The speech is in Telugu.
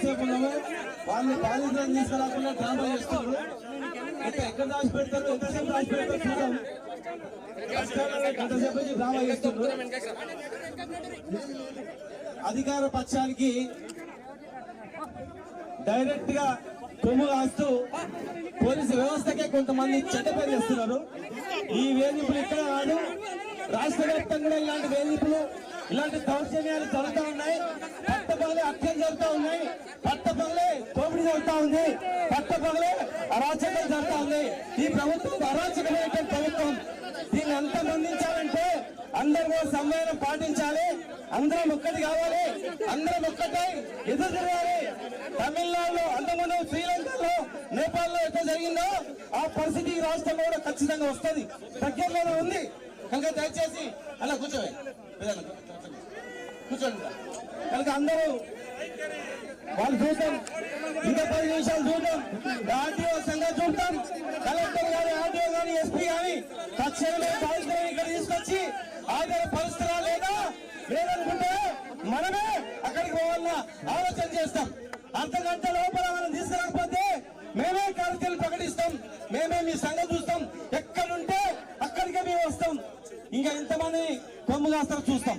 ఎంతసేపు ఉన్నామో వాళ్ళని బాధితులను తీసుకురాకుండా డ్రామా చేస్తున్నారు. ఎక్కడ దాచి పెడతారు, ఎంతసేపు దాచి పెడతారు చూద్దాం. ఎంతసేపు నుంచి డ్రామా చేస్తున్నారు. అధికార పక్షానికి డైరెక్ట్ గా కొమ్ము కాస్తూ పోలీసు వ్యవస్థకే కొంతమంది చెడ్డ పేరు చేస్తున్నారు. ఈ వేధింపులు ఇక్కడ కాదు, రాష్ట్ర వ్యాప్తంగా ఇలాంటి వేధింపులు, ఇలాంటి దౌర్జన్యాలు జరుగుతూ ఉన్నాయి. పట్టపగలే హత్యలు జరుగుతూ ఉన్నాయి, పట్టపగలే దోపిడీ జరుగుతూ ఉంది, పట్టపగలే అరాచకం జరుగుతూ ఉంది. ఈ ప్రభుత్వం అరాచకమైనటువంటి ప్రభుత్వం. దీన్ని అంతమందించాలంటే అందరూ సమన్వయం పాటించాలి, అందరం ఒక్కటి కావాలి, అందరం ఒక్కటై ఎదురు తిరగాలి. తమిళనాడులో, అంతకుముందు శ్రీలంకలో, నేపాల్లో ఎట్లా జరిగిందో ఆ పరిస్థితి రాష్ట్రంలో కూడా ఖచ్చితంగా వస్తుంది, దగ్గరలోనే ఉంది. కనుక దయచేసి అలా కూర్చోండి, కనుక అందరూ వాళ్ళు చూద్దాం, ఇంకా 10 నిమిషాలు చూద్దాం. ఆర్టీఓ సంఘం చూద్దాం, కలెక్టర్ గాని, ఆర్టీఓ గాని, ఎస్పీ గాని తక్షణమే బాధితులను ఇక్కడ తీసుకొచ్చి ఆధార పరిస్థితులా లేదనుకుంటే మనమే అక్కడికి పోవాలన్న ఆలోచన చేస్తాం. అర్ధగంట లోపల మనం తీసుకురాకపోతే మేమే కార్యక్రమాలు ప్రకటిస్తాం, మేమే మీ సంఘం చూస్తాం, ఎక్కడుంటే అక్కడికే మేము వస్తాం. ఇంకా ఎంతమంది కొమ్ము కాస్తారో చూస్తాం.